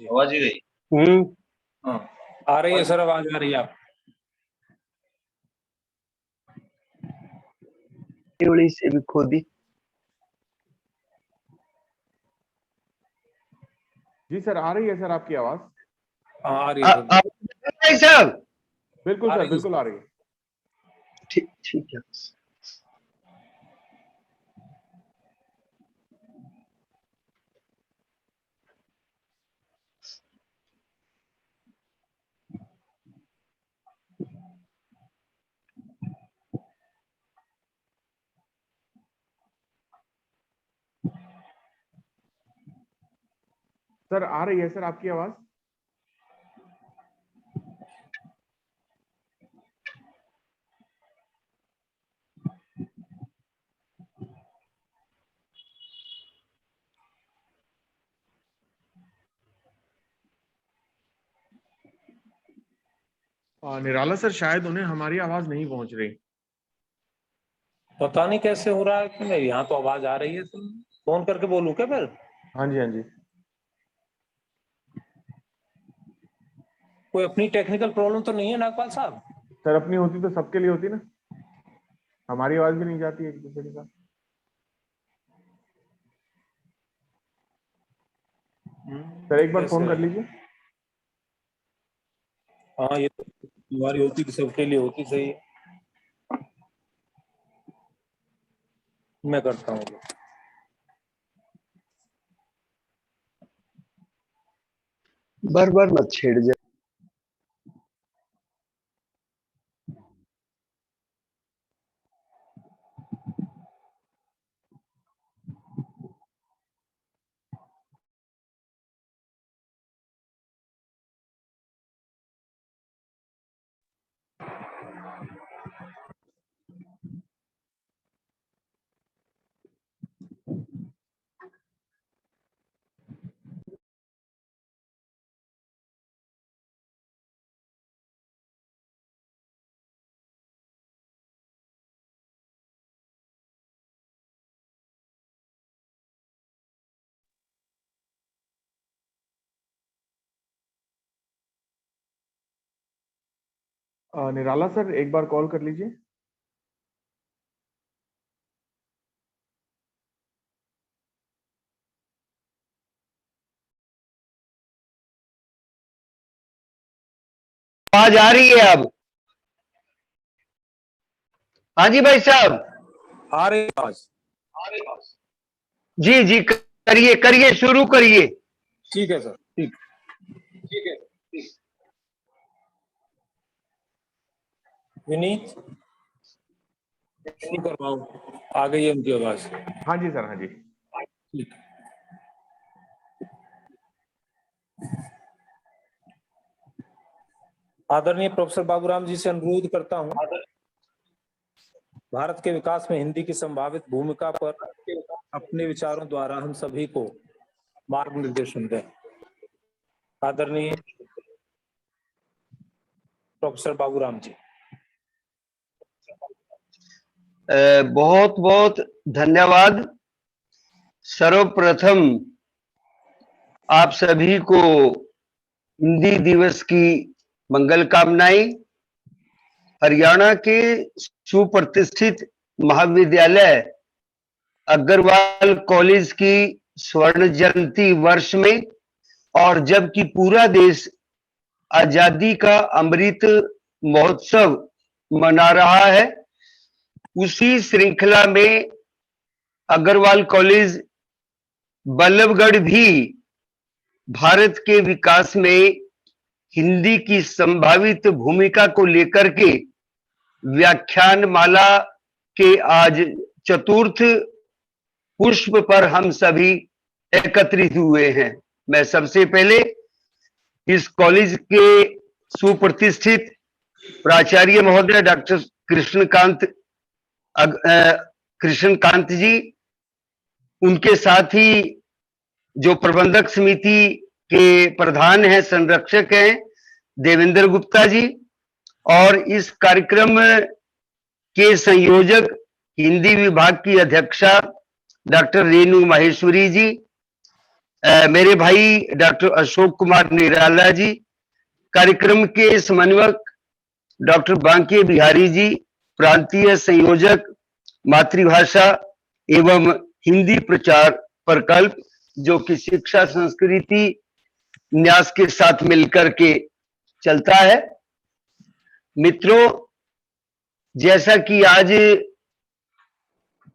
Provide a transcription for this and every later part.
आवाज ही गई। हाँ आ रही है सर, आवाज आ रही है आप से भी खोदी। जी सर, आ रही है सर आपकी आवाज। आ रही है सर। साहब बिल्कुल सर, बिल्कुल आ रही है। ठीक ठीक है। सर आ रही है सर आपकी आवाज। निराला सर, शायद उन्हें हमारी आवाज नहीं पहुंच रही। पता नहीं कैसे हो रहा है कि नहीं, यहाँ तो आवाज आ रही है। फोन करके बोलूं क्या फिर? हाँ जी, हाँ जी। कोई अपनी टेक्निकल प्रॉब्लम तो नहीं है नागपाल साहब? सर अपनी होती तो सबके लिए होती ना, हमारी आवाज भी नहीं जाती एक दूसरे के साथ। सर एक बार फोन कर लीजिए। हाँ ये तो हमारी होती तो सबके लिए होती, सही है। मैं करता हूँ। बार बार मत छेड़ जा। निराला सर एक बार कॉल कर लीजिए। आवाज आ रही है अब? हाँ जी भाई साहब। आ रही है आवाज। जी जी, करिए करिए, शुरू करिए। ठीक है सर, ठीक है। विनीत शुरू करवाओ, आ गई है उनकी आवाज। हाँ जी सर, हाँ जी। ठीक। आदरणीय प्रोफेसर बाबूराम जी से अनुरोध करता हूं, भारत के विकास में हिंदी की संभावित भूमिका पर अपने विचारों द्वारा हम सभी को मार्गनिर्देशन दें। आदरणीय प्रोफेसर बाबूराम जी। बहुत बहुत धन्यवाद। सर्वप्रथम आप सभी को हिंदी दिवस की मंगल कामनाएं। हरियाणा के सुप्रतिष्ठित महाविद्यालय अग्रवाल कॉलेज की स्वर्ण जयंती वर्ष में, और जबकि पूरा देश आजादी का अमृत महोत्सव मना रहा है, उसी श्रृंखला में अग्रवाल कॉलेज बल्लभगढ़ भी भारत के विकास में हिंदी की संभावित भूमिका को लेकर के व्याख्यान माला के आज चतुर्थ पुष्प पर हम सभी एकत्रित हुए हैं। मैं सबसे पहले इस कॉलेज के सुप्रतिष्ठित प्राचार्य महोदय डॉक्टर कृष्णकांत जी, उनके साथ ही जो प्रबंधक समिति के प्रधान हैं, संरक्षक हैं, देवेंद्र गुप्ता जी, और इस कार्यक्रम के संयोजक हिंदी विभाग की अध्यक्षा डॉक्टर रेणु माहेश्वरी जी, मेरे भाई डॉक्टर अशोक कुमार निराला जी, कार्यक्रम के समन्वयक डॉक्टर बांके बिहारी जी, प्रांतीय संयोजक मातृभाषा एवं हिंदी प्रचार प्रकल्प, जो कि शिक्षा संस्कृति न्यास के साथ मिलकर के चलता है। मित्रों, जैसा कि आज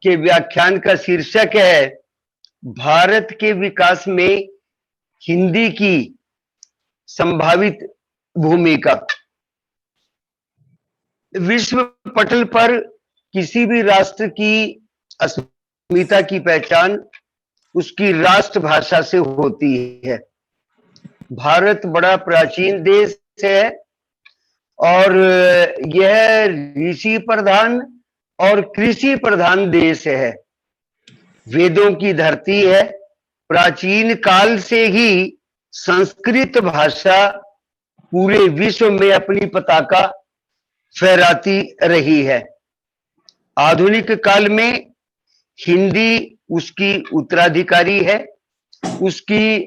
के व्याख्यान का शीर्षक है भारत के विकास में हिंदी की संभावित भूमिका। विश्व पटल पर किसी भी राष्ट्र की अस्मिता की पहचान उसकी राष्ट्रभाषा से होती है। भारत बड़ा प्राचीन देश है और यह ऋषि प्रधान और कृषि प्रधान देश है। वेदों की धरती है। प्राचीन काल से ही संस्कृत भाषा पूरे विश्व में अपनी पताका फहराती रही है। आधुनिक काल में हिंदी उसकी उत्तराधिकारी है, उसकी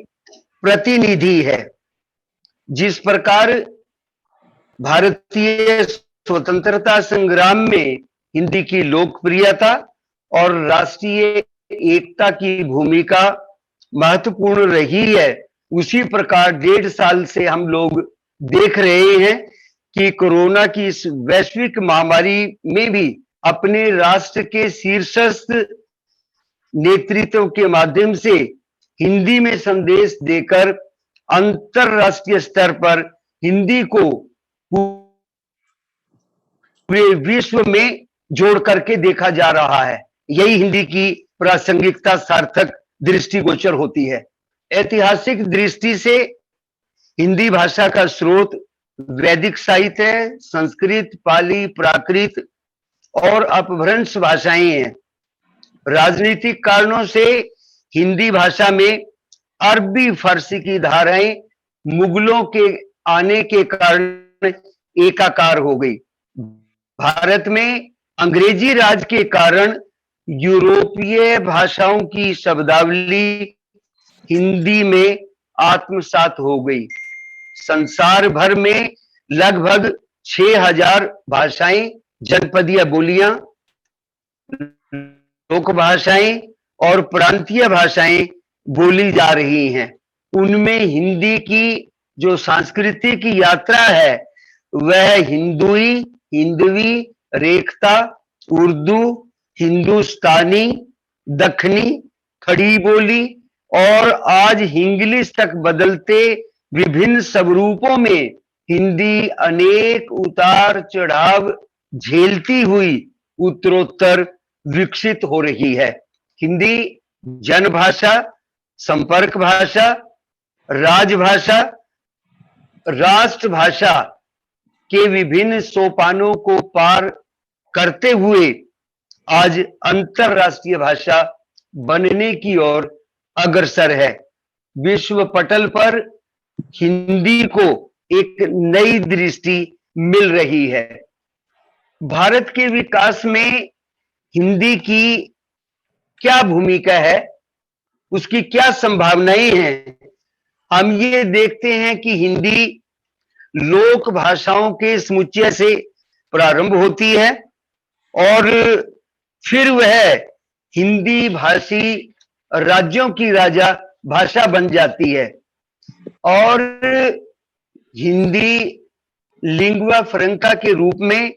प्रतिनिधि है। जिस प्रकार भारतीय स्वतंत्रता संग्राम में हिंदी की लोकप्रियता और राष्ट्रीय एकता की भूमिका महत्वपूर्ण रही है, उसी प्रकार 1.5 साल से हम लोग देख रहे हैं कि कोरोना की इस वैश्विक महामारी में भी अपने राष्ट्र के शीर्षस्थ नेतृत्व के माध्यम से हिंदी में संदेश देकर अंतरराष्ट्रीय स्तर पर हिंदी को पूरे विश्व में जोड़ करके देखा जा रहा है। यही हिंदी की प्रासंगिकता सार्थक दृष्टिगोचर होती है। ऐतिहासिक दृष्टि से हिंदी भाषा का स्रोत वैदिक साहित्य है, संस्कृत, पाली, प्राकृत और अपभ्रंश भाषाएं हैं। राजनीतिक कारणों से हिंदी भाषा में अरबी फारसी की धाराएं मुगलों के आने के कारण एकाकार हो गई। भारत में अंग्रेजी राज के कारण यूरोपीय भाषाओं की शब्दावली हिंदी में आत्मसात हो गई। संसार भर में लगभग 6000 भाषाएं, जनपदीय बोलियां, लोक भाषाएं और प्रांतीय भाषाएं बोली जा रही हैं। उनमें हिंदी की जो सांस्कृतिक यात्रा है वह हिंदुई, हिंदवी, रेखता, उर्दू, हिंदुस्तानी, दखनी, खड़ी बोली और आज इंग्लिश तक बदलते विभिन्न स्वरूपों में हिंदी अनेक उतार चढ़ाव झेलती हुई उत्तरोत्तर विकसित हो रही है। हिंदी जनभाषा, संपर्क भाषा, राजभाषा, राष्ट्रभाषा के विभिन्न सोपानों को पार करते हुए आज अंतरराष्ट्रीय भाषा बनने की ओर अग्रसर है। विश्व पटल पर हिंदी को एक नई दृष्टि मिल रही है। भारत के विकास में हिंदी की क्या भूमिका है, उसकी क्या संभावनाएं हैं, हम ये देखते हैं कि हिंदी लोक भाषाओं के समुच्चय से प्रारंभ होती है और फिर वह हिंदी भाषी राज्यों की राजा भाषा बन जाती है और हिंदी लिंगुआ फ्रैंका के रूप में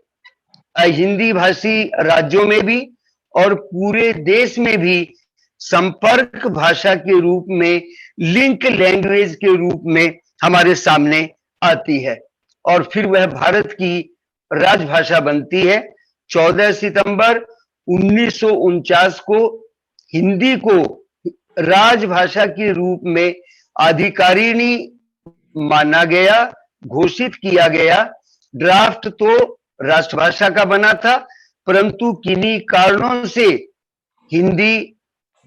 हिंदी भाषी राज्यों में भी और पूरे देश में भी संपर्क भाषा के रूप में, लिंक लैंग्वेज के रूप में हमारे सामने आती है और फिर वह भारत की राजभाषा बनती है। 14 सितंबर 1949 को हिंदी को राजभाषा के रूप में अधिकारिणी माना गया, घोषित किया गया। ड्राफ्ट तो राष्ट्रभाषा का बना था, परंतु किन्हीं कारणों से हिंदी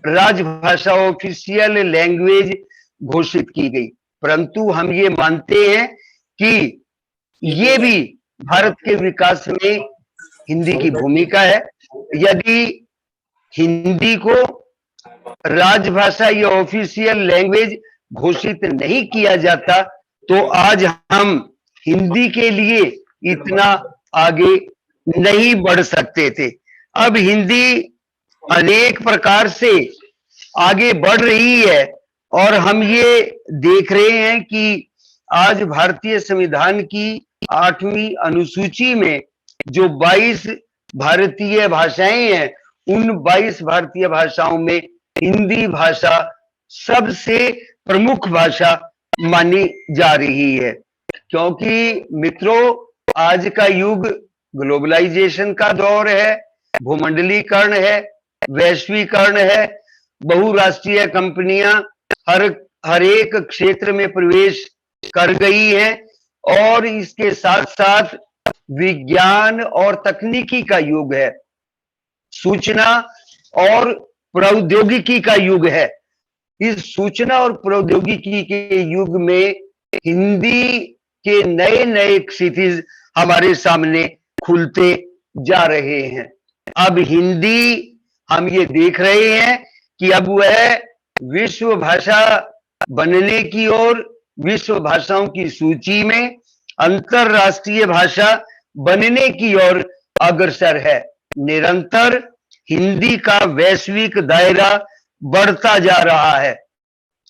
राजभाषा ऑफिशियल लैंग्वेज घोषित की गई। परंतु हम ये मानते हैं कि ये भी भारत के विकास में हिंदी की भूमिका है। यदि हिंदी को राजभाषा या ऑफिशियल लैंग्वेज घोषित नहीं किया जाता तो आज हम हिंदी के लिए इतना आगे नहीं बढ़ सकते थे। अब हिंदी अनेक प्रकार से आगे बढ़ रही है और हम ये देख रहे हैं कि आज भारतीय संविधान की 8वीं अनुसूची में जो 22 भारतीय भाषाएं हैं, उन 22 भारतीय भाषाओं में हिंदी भाषा सबसे प्रमुख भाषा मानी जा रही है। क्योंकि मित्रों, आज का युग ग्लोबलाइजेशन का दौर है, भूमंडलीकरण है, वैश्वीकरण है, बहुराष्ट्रीय कंपनियां हर एक क्षेत्र में प्रवेश कर गई हैं और इसके साथ साथ विज्ञान और तकनीकी का युग है, सूचना और प्रौद्योगिकी का युग है। इस सूचना और प्रौद्योगिकी के युग में हिंदी के नए नए क्षितिज हमारे सामने खुलते जा रहे हैं। अब हिंदी हम ये देख रहे हैं कि अब वह विश्व भाषा बनने की ओर, विश्व भाषाओं की सूची में अंतरराष्ट्रीय भाषा बनने की ओर अग्रसर है। निरंतर हिंदी का वैश्विक दायरा बढ़ता जा रहा है।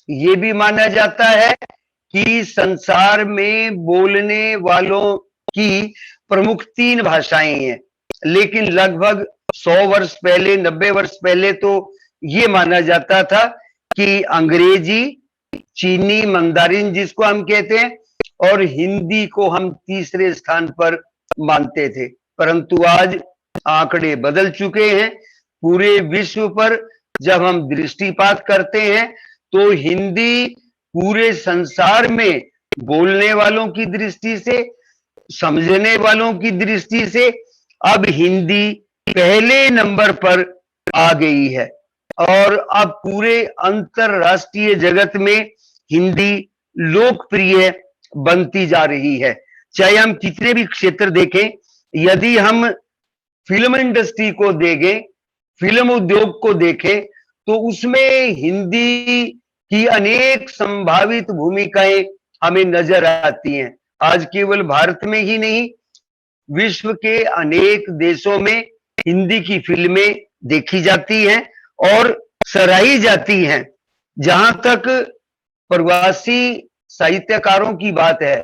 ये भी माना जाता है कि संसार में बोलने वालों की प्रमुख 3 भाषाएं हैं, लेकिन लगभग 100 वर्ष पहले, 90 वर्ष पहले तो ये माना जाता था कि अंग्रेजी, चीनी, मंदारिन जिसको हम कहते हैं, और हिंदी को हम तीसरे स्थान पर मानते थे। परंतु आज आंकड़े बदल चुके हैं। पूरे विश्व पर जब हम दृष्टिपात करते हैं तो हिंदी पूरे संसार में बोलने वालों की दृष्टि से, समझने वालों की दृष्टि से अब हिंदी पहले नंबर पर आ गई है और अब पूरे अंतरराष्ट्रीय जगत में हिंदी लोकप्रिय बनती जा रही है। चाहे हम कितने भी क्षेत्र देखें, यदि हम फिल्म इंडस्ट्री को देखें, फिल्म उद्योग को देखें, तो उसमें हिंदी की अनेक संभावित भूमिकाएं हमें नजर आती हैं। आज केवल भारत में ही नहीं, विश्व के अनेक देशों में हिंदी की फिल्में देखी जाती हैं और सराही जाती हैं। जहां तक प्रवासी साहित्यकारों की बात है,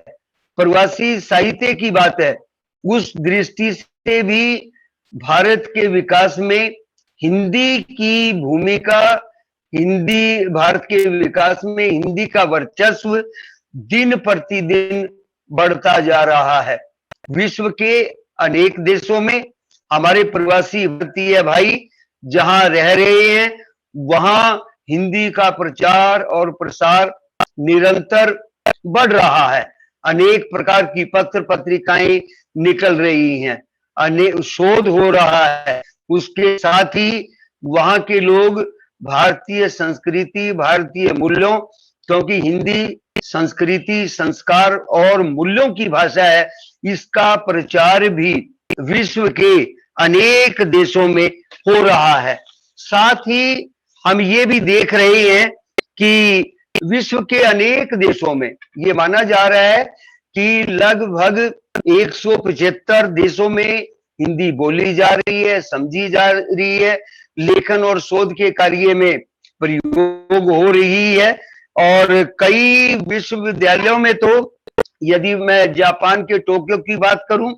प्रवासी साहित्य की बात है, उस दृष्टि से भी भारत के विकास में हिंदी की भूमिका, हिंदी, भारत के विकास में हिंदी का वर्चस्व दिन प्रतिदिन बढ़ता जा रहा है। विश्व के अनेक देशों में हमारे प्रवासी भारतीय भाई जहां रह रहे हैं, वहां हिंदी का प्रचार और प्रसार निरंतर बढ़ रहा है। अनेक प्रकार की पत्र पत्रिकाएं निकल रही हैं, अनेक शोध हो रहा है। उसके साथ ही वहां के लोग भारतीय संस्कृति, भारतीय मूल्यों, क्योंकि हिंदी संस्कृति, संस्कार और मूल्यों की भाषा है, इसका प्रचार भी विश्व के अनेक देशों में हो रहा है। साथ ही हम ये भी देख रहे हैं कि विश्व के अनेक देशों में ये माना जा रहा है कि लगभग 175 देशों में हिंदी बोली जा रही है, समझी जा रही है, लेखन और शोध के कार्य में प्रयोग हो रही है। और कई विश्वविद्यालयों में तो, यदि मैं जापान के टोक्यो की बात करूं,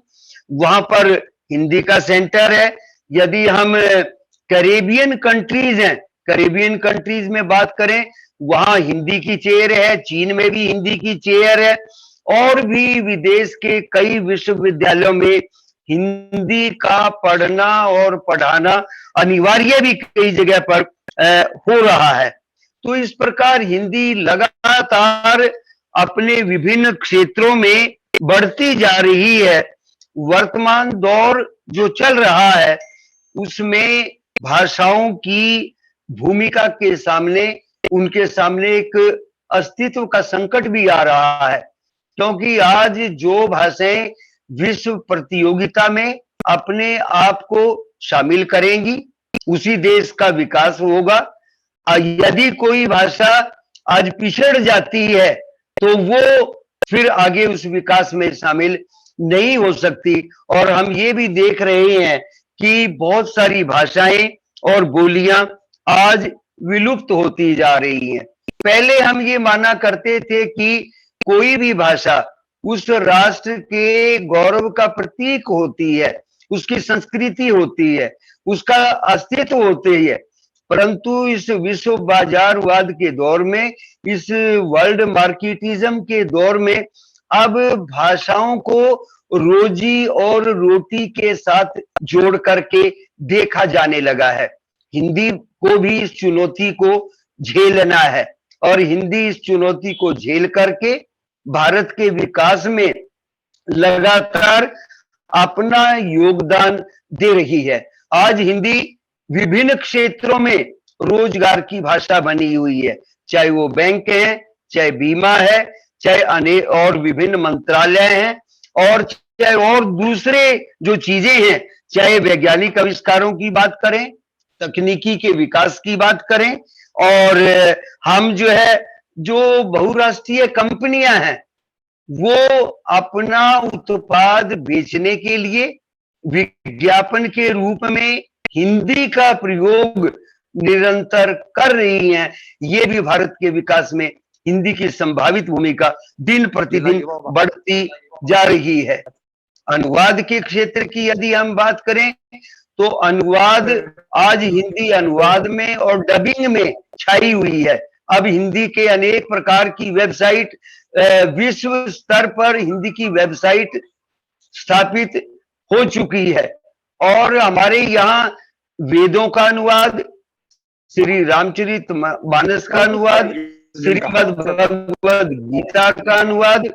वहां पर हिंदी का सेंटर है। यदि हम कैरेबियन कंट्रीज हैं, कैरेबियन कंट्रीज में बात करें, वहां हिंदी की चेयर है। चीन में भी हिंदी की चेयर है और भी विदेश के कई विश्वविद्यालयों में हिंदी का पढ़ना और पढ़ाना अनिवार्य भी कई जगह पर हो रहा है। तो इस प्रकार हिंदी लगातार अपने विभिन्न क्षेत्रों में बढ़ती जा रही है। वर्तमान दौर जो चल रहा है उसमें भाषाओं की भूमिका के सामने, उनके सामने एक अस्तित्व का संकट भी आ रहा है, क्योंकि आज जो भाषाएं विश्व प्रतियोगिता में अपने आप को शामिल करेंगी, उसी देश का विकास होगा। यदि कोई भाषा आज पिछड़ जाती है तो वो फिर आगे उस विकास में शामिल नहीं हो सकती। और हम ये भी देख रहे हैं कि बहुत सारी भाषाएं और बोलियां आज विलुप्त होती जा रही हैं। पहले हम ये माना करते थे कि कोई भी भाषा उस राष्ट्र के गौरव का प्रतीक होती है, उसकी संस्कृति होती है, उसका अस्तित्व होती है। परंतु इस विश्व बाजारवाद के दौर में, इस वर्ल्ड मार्केटिज्म के दौर में अब भाषाओं को रोजी और रोटी के साथ जोड़ करके देखा जाने लगा है। हिंदी को भी इस चुनौती को झेलना है और हिंदी इस चुनौती को झेल करके भारत के विकास में लगातार अपना योगदान दे रही है। आज हिंदी विभिन्न क्षेत्रों में रोजगार की भाषा बनी हुई है, चाहे वो बैंक है, चाहे बीमा है, चाहे अनेक और विभिन्न मंत्रालय हैं, और चाहे और दूसरे जो चीजें हैं, चाहे वैज्ञानिक आविष्कारों की बात करें, तकनीकी के विकास की बात करें, और हम जो बहुराष्ट्रीय कंपनियां हैं वो अपना उत्पाद बेचने के लिए विज्ञापन के रूप में हिंदी का प्रयोग निरंतर कर रही हैं। ये भी भारत के विकास में हिंदी की संभावित भूमिका दिन प्रतिदिन बढ़ती जा रही है। अनुवाद के क्षेत्र की यदि हम बात करें तो अनुवाद आज हिंदी अनुवाद में और डबिंग में छाई हुई है। अब हिंदी के अनेक प्रकार की वेबसाइट, विश्व स्तर पर हिंदी की वेबसाइट स्थापित हो चुकी है। और हमारे यहाँ वेदों का अनुवाद, श्री रामचरित मानस का अनुवाद, श्रीमद् भगवद गीता का अनुवाद,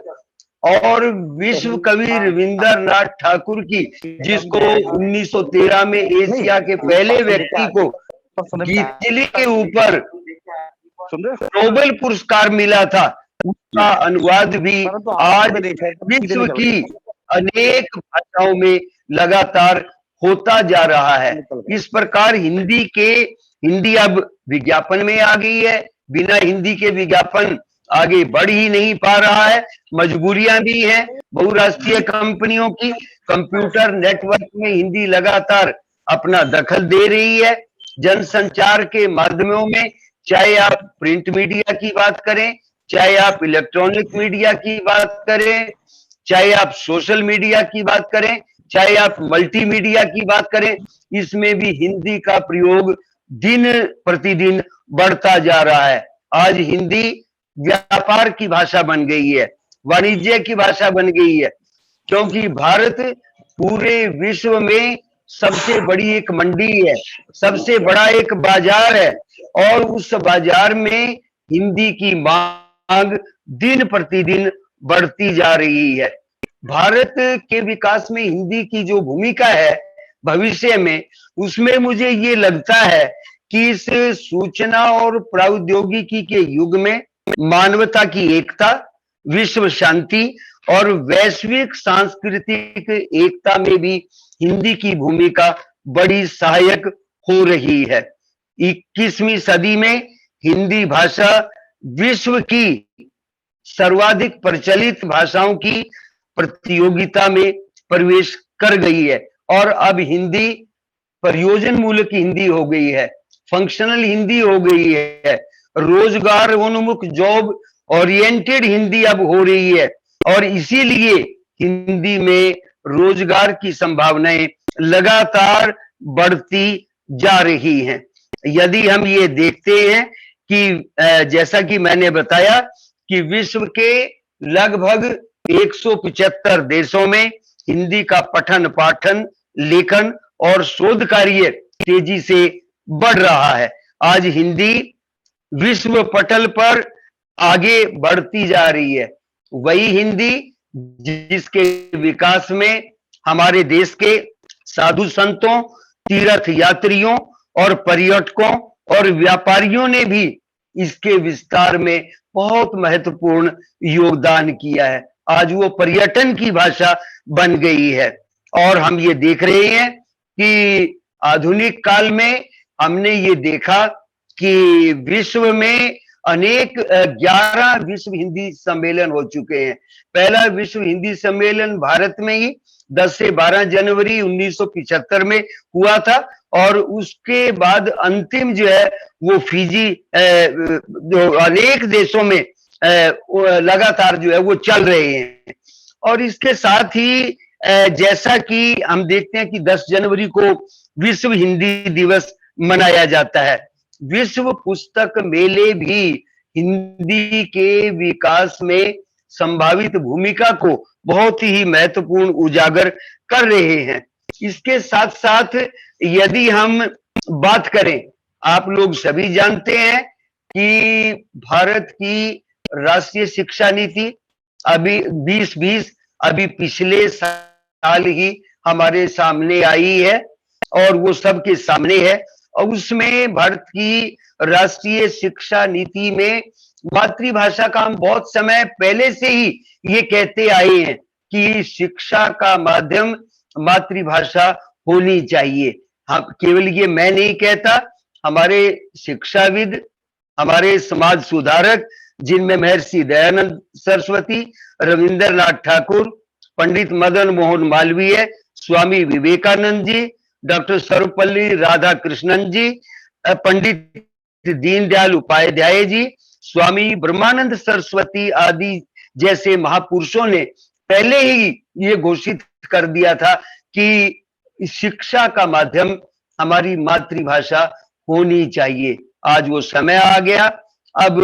और विश्व कवि रविंद्रनाथ ठाकुर की, जिसको 1913 में एशिया के पहले व्यक्ति को गीतली के ऊपर नोबेल पुरस्कार मिला था, उसका अनुवाद भी आज विश्व की अनेक भाषाओं में लगातार होता जा रहा है। इस प्रकार हिंदी अब विज्ञापन में आ गई है। बिना हिंदी के विज्ञापन आगे बढ़ ही नहीं पा रहा है। मजबूरियां भी हैं बहुराष्ट्रीय कंपनियों की। कंप्यूटर नेटवर्क में हिंदी लगातार अपना दखल दे रही है। जनसंचार के माध्यमों में, चाहे आप प्रिंट मीडिया की बात करें, चाहे आप इलेक्ट्रॉनिक मीडिया की बात करें, चाहे आप सोशल मीडिया की बात करें, चाहे आप मल्टीमीडिया की बात करें, इसमें भी हिंदी का प्रयोग दिन प्रतिदिन बढ़ता जा रहा है। आज हिंदी व्यापार की भाषा बन गई है, वाणिज्य की भाषा बन गई है, क्योंकि भारत पूरे विश्व में सबसे बड़ी एक मंडी है, सबसे बड़ा एक बाजार है, और उस बाजार में हिंदी की मांग दिन प्रतिदिन बढ़ती जा रही है। भारत के विकास में हिंदी की जो भूमिका है भविष्य में, उसमें मुझे ये लगता है कि इस सूचना और प्रौद्योगिकी के युग में मानवता की एकता, विश्व शांति और वैश्विक सांस्कृतिक एकता में भी हिंदी की भूमिका बड़ी सहायक हो रही है। 21वीं सदी में हिंदी भाषा विश्व की सर्वाधिक प्रचलित भाषाओं की प्रतियोगिता में प्रवेश कर गई है, और अब हिंदी प्रयोजन मूलक हिंदी हो गई है, फंक्शनल हिंदी हो गई है, रोजगार उन्मुख जॉब ओरिएंटेड हिंदी अब हो रही है, और इसीलिए हिंदी में रोजगार की संभावनाएं लगातार बढ़ती जा रही हैं। यदि हम ये देखते हैं कि जैसा कि मैंने बताया कि विश्व के लगभग 175 देशों में हिंदी का पठन पाठन, लेखन और शोध कार्य तेजी से बढ़ रहा है। आज हिंदी विश्व पटल पर आगे बढ़ती जा रही है। वही हिंदी जिसके विकास में हमारे देश के साधु संतों, तीर्थ यात्रियों और पर्यटकों और व्यापारियों ने भी इसके विस्तार में बहुत महत्वपूर्ण योगदान किया है। आज वो पर्यटन की भाषा बन गई है, और हम ये देख रहे हैं कि आधुनिक काल में हमने ये देखा कि विश्व में अनेक 11 विश्व हिंदी सम्मेलन हो चुके हैं। पहला विश्व हिंदी सम्मेलन भारत में ही 10 से 12 जनवरी 1975 में हुआ था, और उसके बाद अंतिम जो है वो फिजी, जो अनेक देशों में लगातार जो है वो चल रहे हैं। और इसके साथ ही जैसा कि हम देखते हैं कि 10 जनवरी को विश्व हिंदी दिवस मनाया जाता है। विश्व पुस्तक मेले भी हिंदी के विकास में संभावित भूमिका को बहुत ही महत्वपूर्ण उजागर कर रहे हैं। इसके साथ साथ यदि हम बात करें, आप लोग सभी जानते हैं कि भारत की राष्ट्रीय शिक्षा नीति अभी 2020 अभी पिछले साल ही हमारे सामने आई है, और वो सबके सामने है। और उसमें भारत की राष्ट्रीय शिक्षा नीति में मातृभाषा का हम बहुत समय पहले से ही ये कहते आए हैं कि शिक्षा का माध्यम मातृभाषा होनी चाहिए। हाँ, केवल ये मैं नहीं कहता, हमारे शिक्षाविद, हमारे समाज सुधारक, जिनमें महर्षि दयानंद सरस्वती, रविंद्रनाथ ठाकुर, पंडित मदन मोहन मालवीय, स्वामी विवेकानंद जी, डॉक्टर सर्वपल्ली राधाकृष्णन जी, पंडित दीनदयाल उपाध्याय जी, स्वामी ब्रह्मानंद सरस्वती आदि जैसे महापुरुषों ने पहले ही ये घोषित कर दिया था कि शिक्षा का माध्यम हमारी मातृभाषा होनी चाहिए। आज वो समय आ गया। अब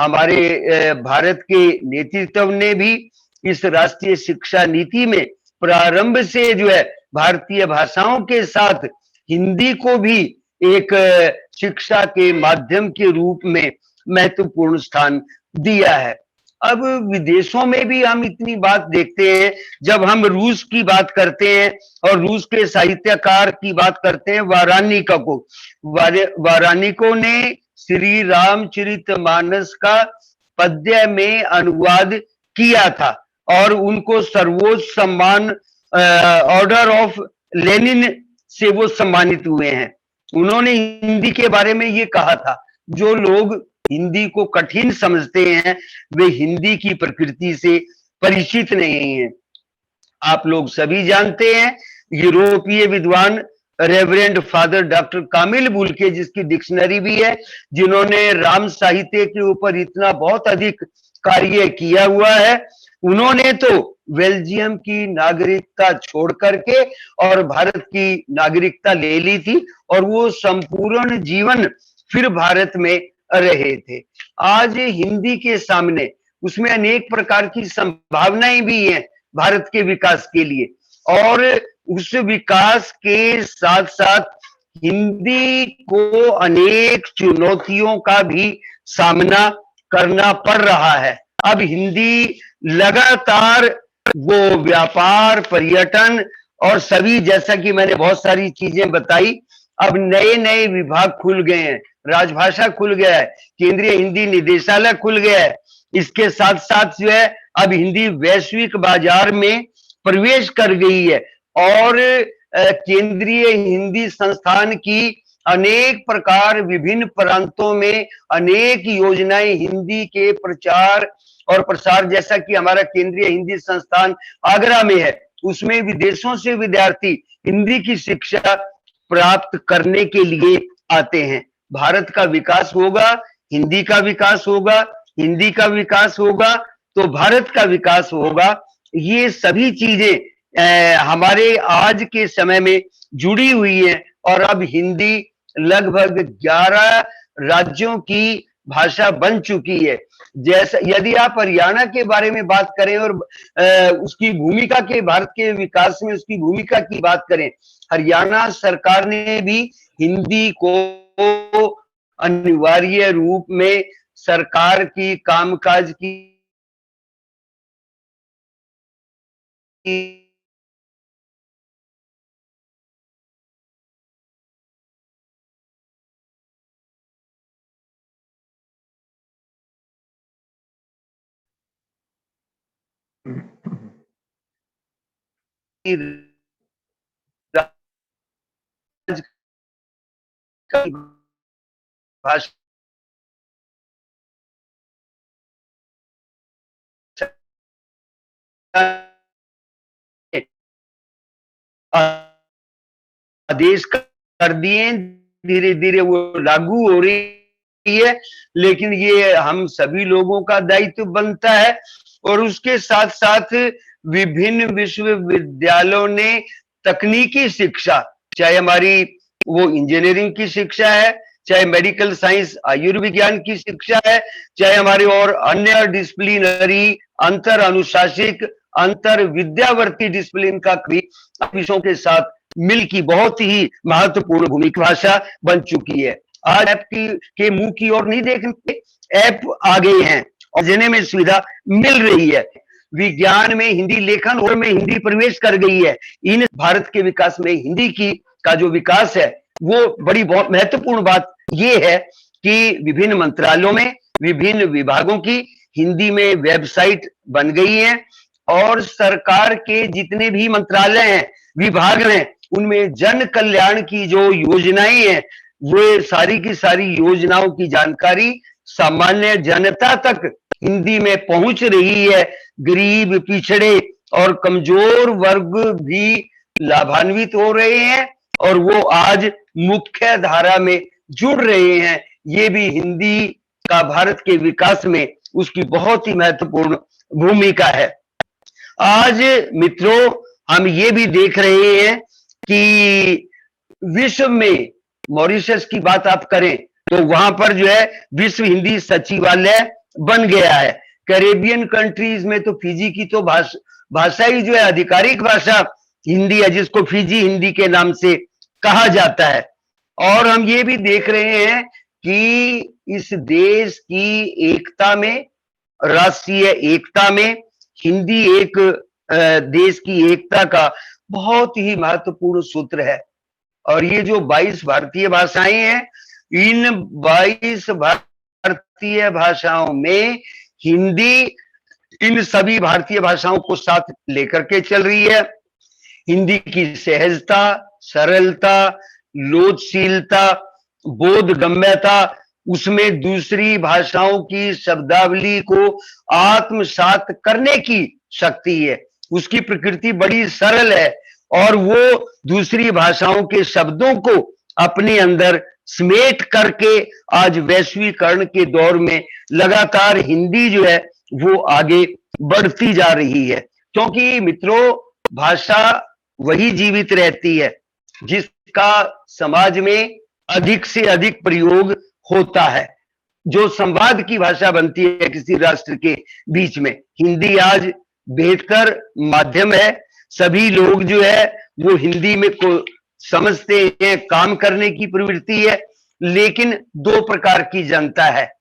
हमारे भारत के नेतृत्व ने भी इस राष्ट्रीय शिक्षा नीति में प्रारंभ से जो है भारतीय भाषाओं के साथ हिंदी को भी एक शिक्षा के माध्यम के रूप में महत्वपूर्ण स्थान दिया है। अब विदेशों में भी हम इतनी बात देखते हैं, जब हम रूस की बात करते हैं और रूस के साहित्यकार की बात करते हैं वाराणिका को, वाराणिको ने श्री रामचरितमानस का पद्य में अनुवाद किया था, और उनको सर्वोच्च सम्मान ऑर्डर ऑफ लेनिन से वो सम्मानित हुए हैं। उन्होंने हिंदी के बारे में ये कहा था, जो लोग हिंदी को कठिन समझते हैं वे हिंदी की प्रकृति से परिचित नहीं हैं। आप लोग सभी जानते हैं, यूरोपीय विद्वान रेवरेंड फादर डॉक्टर कामिल बुल्के, जिसकी डिक्शनरी भी है, जिन्होंने राम साहित्य के ऊपर इतना बहुत अधिक कार्य किया हुआ है, उन्होंने तो बेल्जियम की नागरिकता छोड़ करके और भारत की नागरिकता ले ली थी, और वो संपूर्ण जीवन फिर भारत में रहे थे। आज हिंदी के सामने उसमें अनेक प्रकार की संभावनाएं भी हैं भारत के विकास के लिए, और उस विकास के साथ साथ हिंदी को अनेक चुनौतियों का भी सामना करना पड़ रहा है। अब हिंदी लगातार वो व्यापार, पर्यटन और सभी, जैसा कि मैंने बहुत सारी चीजें बताई, अब नए नए विभाग खुल गए हैं, राजभाषा खुल गया है, केंद्रीय हिंदी निदेशालय खुल गया है। इसके साथ साथ जो है अब हिंदी वैश्विक बाजार में प्रवेश कर गई है, और केंद्रीय हिंदी संस्थान की अनेक प्रकार विभिन्न प्रांतों में अनेक योजनाएं हिंदी के प्रचार और प्रसार, जैसा कि हमारा केंद्रीय हिंदी संस्थान आगरा में है, उसमें विदेशों से विद्यार्थी हिंदी की शिक्षा प्राप्त करने के लिए आते हैं। भारत का विकास होगा, हिंदी का विकास होगा, हिंदी का विकास होगा तो भारत का विकास होगा। ये सभी चीजें हमारे आज के समय में जुड़ी हुई है, और अब हिंदी लगभग 11 राज्यों की भाषा बन चुकी है। जैसा यदि आप हरियाणा के बारे में बात करें और उसकी भूमिका के, भारत के विकास में उसकी भूमिका की बात करें, हरियाणा सरकार ने भी हिंदी को अनिवार्य रूप में सरकार की कामकाज की भाषा आदेश कर दिए, धीरे धीरे वो लागू हो रही है, लेकिन ये हम सभी लोगों का दायित्व बनता है। और उसके साथ साथ विभिन्न विश्वविद्यालयों ने तकनीकी शिक्षा, चाहे हमारी वो इंजीनियरिंग की शिक्षा है, चाहे मेडिकल साइंस आयुर्विज्ञान की शिक्षा है, चाहे हमारे और अन्य डिसिप्लिनरी अंतर अनुशासिक अंतर विद्यावर्ती डिसिप्लिन का भी विषयों के साथ मिल की बहुत ही महत्वपूर्ण भूमिका भाषा बन चुकी है। आज ऐप के मुंह की ओर नहीं देखते, ऐप आ गए हैं और जिन्हें में सुविधा मिल रही है। विज्ञान में हिंदी लेखन और में हिंदी प्रवेश कर गई है। इन भारत के विकास में हिंदी की का जो विकास है वो बड़ी बहुत महत्वपूर्ण बात ये है कि विभिन्न मंत्रालयों में विभिन्न विभागों की हिंदी में वेबसाइट बन गई है और सरकार के जितने भी मंत्रालय हैं, विभाग हैं, उनमें जन कल्याण की जो योजनाएं हैं वो सारी की सारी योजनाओं की जानकारी सामान्य जनता तक हिंदी में पहुंच रही है। गरीब, पिछड़े और कमजोर वर्ग भी लाभान्वित हो रहे हैं और वो आज मुख्य धारा में जुड़ रहे हैं। ये भी हिंदी का भारत के विकास में उसकी बहुत ही महत्वपूर्ण भूमिका है। आज मित्रों हम ये भी देख रहे हैं कि विश्व में मॉरिशस की बात आप करें तो वहां पर जो है विश्व हिंदी सचिवालय बन गया है। कैरेबियन कंट्रीज में तो फिजी की तो भाषा ही जो है आधिकारिक भाषा हिंदी है, जिसको फिजी हिंदी के नाम से कहा जाता है। और हम ये भी देख रहे हैं कि इस देश की एकता में, राष्ट्रीय एकता में हिंदी एक देश की एकता का बहुत ही महत्वपूर्ण सूत्र है। और ये जो 22 भारतीय भाषाएं हैं, इन 22 भारतीय भाषाओं में हिंदी इन सभी भारतीय भाषाओं को साथ लेकर के चल रही है। हिंदी की सहजता, सरलता, लोचशीलता, बोधगम्यता, उसमें दूसरी भाषाओं की शब्दावली को आत्मसात करने की शक्ति है। उसकी प्रकृति बड़ी सरल है और वो दूसरी भाषाओं के शब्दों को अपने अंदर समेट करके आज वैश्वीकरण के दौर में लगातार हिंदी जो है वो आगे बढ़ती जा रही है। क्योंकि मित्रों भाषा वही जीवित रहती है जिसका समाज में अधिक से अधिक प्रयोग होता है, जो संवाद की भाषा बनती है किसी राष्ट्र के बीच में। हिंदी आज बेहतर माध्यम है। सभी लोग जो है वो हिंदी में को समझते हैं, काम करने की प्रवृत्ति है। लेकिन दो प्रकार की जनता है,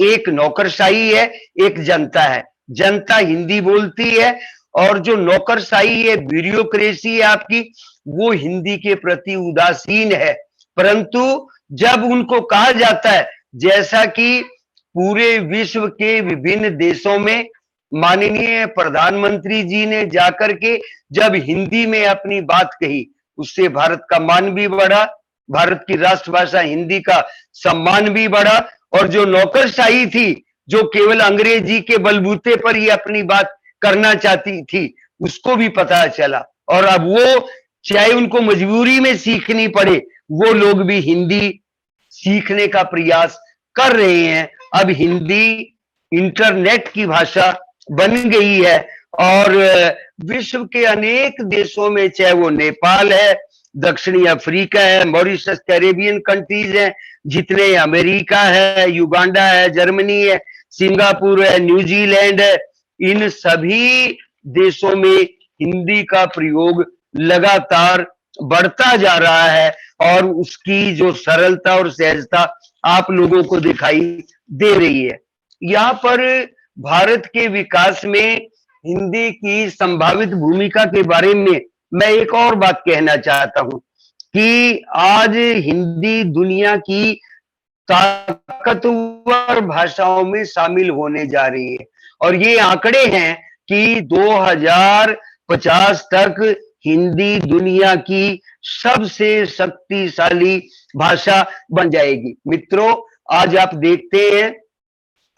एक नौकरशाही है, एक जनता है। जनता हिंदी बोलती है और जो नौकरशाही है, ब्यूरोक्रेसी है आपकी, वो हिंदी के प्रति उदासीन है। परंतु जब उनको कहा जाता है, जैसा कि पूरे विश्व के विभिन्न देशों में माननीय प्रधानमंत्री जी ने जाकर के जब हिंदी में अपनी बात कही, उससे भारत का मान भी बढ़ा, भारत की राष्ट्रभाषा हिंदी का सम्मान भी बढ़ा। और जो नौकरशाही थी, जो केवल अंग्रेजी के बलबूते पर ही अपनी बात करना चाहती थी, उसको भी पता चला और अब वो चाहे उनको मजबूरी में सीखनी पड़े, वो लोग भी हिंदी सीखने का प्रयास कर रहे हैं। अब हिंदी इंटरनेट की भाषा बन गई है और विश्व के अनेक देशों में, चाहे वो नेपाल है, दक्षिणी अफ्रीका है, मॉरिशस, कैरेबियन कंट्रीज है, जितने अमेरिका है, युगांडा है, जर्मनी है, सिंगापुर है, न्यूजीलैंड है, इन सभी देशों में हिंदी का प्रयोग लगातार बढ़ता जा रहा है और उसकी जो सरलता और सहजता आप लोगों को दिखाई दे रही है। यहाँ पर भारत के विकास में हिंदी की संभावित भूमिका के बारे में मैं एक और बात कहना चाहता हूं कि आज हिंदी दुनिया की ताकतवर भाषाओं में शामिल होने जा रही है और ये आंकड़े हैं कि 2050 तक हिंदी दुनिया की सबसे शक्तिशाली भाषा बन जाएगी। मित्रों, आज आप देखते हैं,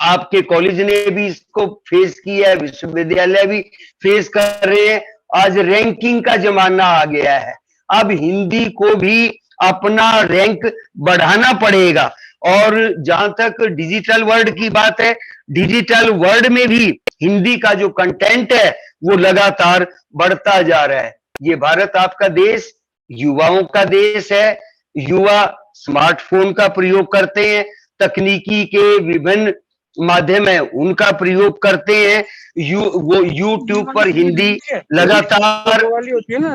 आपके कॉलेज ने भी इसको फेस किया है, विश्वविद्यालय भी फेस कर रहे हैं। आज रैंकिंग का जमाना आ गया है, अब हिंदी को भी अपना रैंक बढ़ाना पड़ेगा। और जहां तक डिजिटल वर्ल्ड की बात है, डिजिटल वर्ल्ड में भी हिंदी का जो कंटेंट है वो लगातार बढ़ता जा रहा है। ये भारत आपका देश युवाओं का देश है। युवा स्मार्टफोन का प्रयोग करते हैं, तकनीकी के विभिन्न माध्यम है उनका प्रयोग करते हैं। वो यूट्यूब पर हिंदी लगातार वाली होती है ना,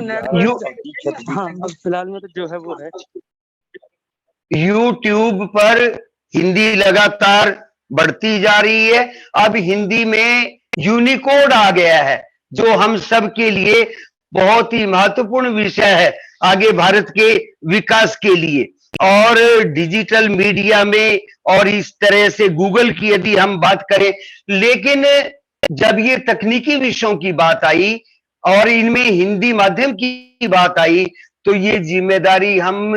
हाँ, अब फिलहाल में तो जो है वो है, यूट्यूब पर हिंदी लगातार बढ़ती जा रही है। अब हिंदी में यूनिकोड आ गया है, जो हम सब के लिए बहुत ही महत्वपूर्ण विषय है आगे भारत के विकास के लिए। और डिजिटल मीडिया में और इस तरह से गूगल की यदि हम बात करें, लेकिन जब ये तकनीकी विषयों की बात आई और इनमें हिंदी माध्यम की बात आई, तो ये जिम्मेदारी हम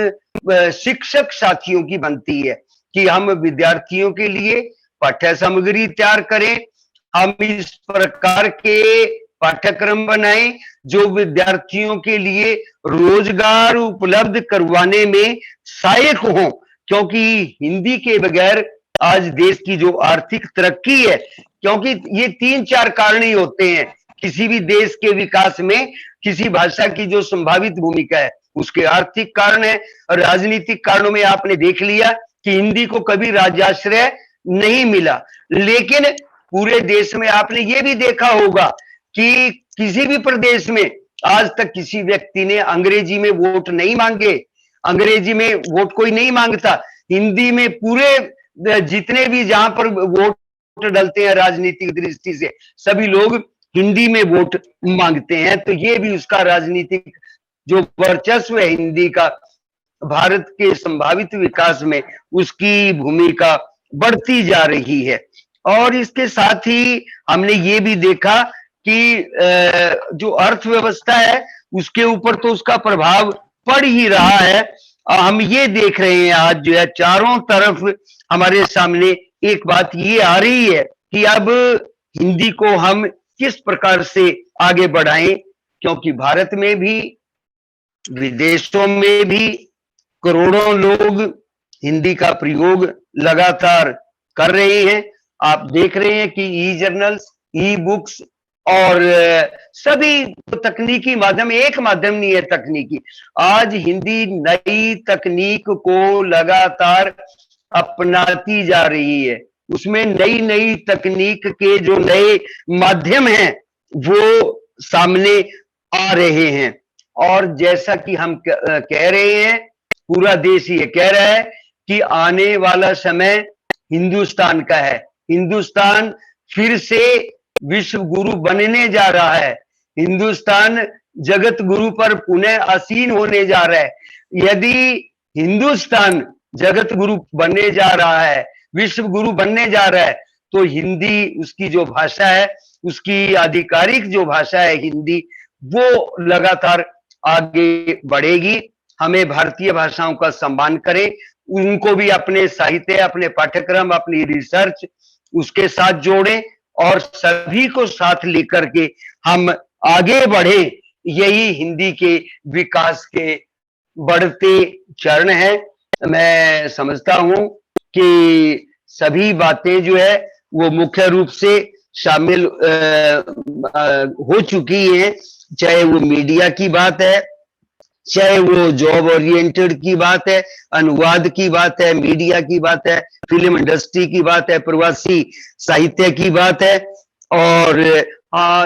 शिक्षक साथियों की बनती है कि हम विद्यार्थियों के लिए पाठ्य सामग्री तैयार करें, हम इस प्रकार के पाठ्यक्रम बनाएं जो विद्यार्थियों के लिए रोजगार उपलब्ध करवाने में सहायक हो। क्योंकि हिंदी के बगैर आज देश की जो आर्थिक तरक्की है, क्योंकि ये 3-4 कारण ही होते हैं किसी भी देश के विकास में, किसी भाषा की जो संभावित भूमिका है उसके आर्थिक कारण है। राजनीतिक कारणों में आपने देख लिया कि हिंदी को कभी राज्याश्रय नहीं मिला, लेकिन पूरे देश में आपने ये भी देखा होगा कि किसी भी प्रदेश में आज तक किसी व्यक्ति ने अंग्रेजी में वोट नहीं मांगे, अंग्रेजी में वोट कोई नहीं मांगता। हिंदी में पूरे जितने भी जहां पर वोट डलते हैं राजनीतिक दृष्टि से, सभी लोग हिंदी में वोट मांगते हैं। तो ये भी उसका राजनीतिक जो वर्चस्व है हिंदी का, भारत के संभावित विकास में उसकी भूमिका बढ़ती जा रही है। और इसके साथ ही हमने ये भी देखा कि जो अर्थव्यवस्था है उसके ऊपर तो उसका प्रभाव पड़ ही रहा है। हम ये देख रहे हैं आज जो है चारों तरफ हमारे सामने एक बात ये आ रही है कि अब हिंदी को हम किस प्रकार से आगे बढ़ाएं, क्योंकि भारत में भी विदेशों में भी करोड़ों लोग हिंदी का प्रयोग लगातार कर रहे हैं। आप देख रहे हैं कि ई जर्नल्स, ई बुक्स और सभी तकनीकी माध्यम, एक माध्यम नहीं है तकनीकी, आज हिंदी नई तकनीक को लगातार अपनाती जा रही है। उसमें नई नई तकनीक के जो नए माध्यम हैं वो सामने आ रहे हैं। और जैसा कि हम कह रहे हैं, पूरा देश ये कह रहा है कि आने वाला समय हिंदुस्तान का है। हिंदुस्तान फिर से विश्व गुरु बनने जा रहा है। हिंदुस्तान जगत गुरु पर पुनः आसीन होने जा रहा है। यदि हिंदुस्तान जगत गुरु बनने जा रहा है, विश्व गुरु बनने जा रहा है, तो हिंदी उसकी जो भाषा है, उसकी आधिकारिक जो भाषा है हिंदी, वो लगातार आगे बढ़ेगी। हमें भारतीय भाषाओं का सम्मान करें, उनको भी अपने साहित्य, अपने पाठ्यक्रम, अपनी रिसर्च उसके साथ जोड़ें और सभी को साथ लेकर के हम आगे बढ़े। यही हिंदी के विकास के बढ़ते चरण है। मैं समझता हूं कि सभी बातें जो है वो मुख्य रूप से शामिल हो चुकी हैं, चाहे वो मीडिया की बात है, चाहे वो जॉब ओरिएंटेड की बात है, अनुवाद की बात है, मीडिया की बात है, फिल्म इंडस्ट्री की बात है, प्रवासी साहित्य की बात है। और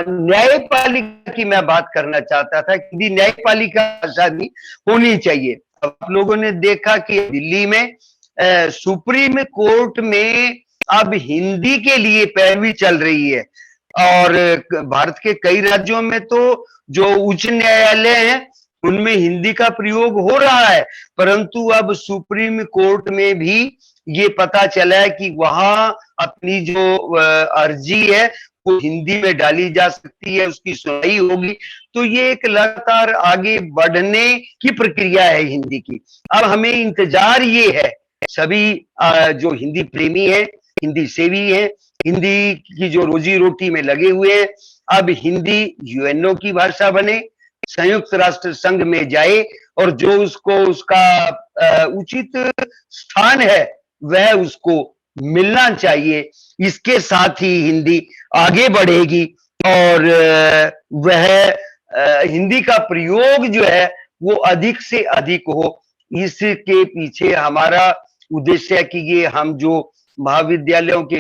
न्यायपालिका की मैं बात करना चाहता था कि न्यायपालिका भाषा भी होनी चाहिए। आप लोगों ने देखा कि दिल्ली में सुप्रीम कोर्ट में अब हिंदी के लिए पैरवी चल रही है। और भारत के कई राज्यों में तो जो उच्च न्यायालय हैं उनमें हिंदी का प्रयोग हो रहा है, परंतु अब सुप्रीम कोर्ट में भी ये पता चला है कि वहां अपनी जो अर्जी है वो हिंदी में डाली जा सकती है, उसकी सुनवाई होगी। तो ये एक लगातार आगे बढ़ने की प्रक्रिया है हिंदी की। अब हमें इंतजार ये है सभी जो हिंदी प्रेमी है, हिंदी सेवी है, हिंदी की जो रोजी रोटी में लगे हुए हैं, अब हिंदी यूएनओ की भाषा बने, संयुक्त राष्ट्र संघ में जाए और जो उसको उसका उचित स्थान है वह उसको मिलना चाहिए। इसके साथ ही हिंदी आगे बढ़ेगी और वह हिंदी का प्रयोग जो है वो अधिक से अधिक हो। इसके पीछे हमारा उद्देश्य है कि ये हम जो महाविद्यालयों के,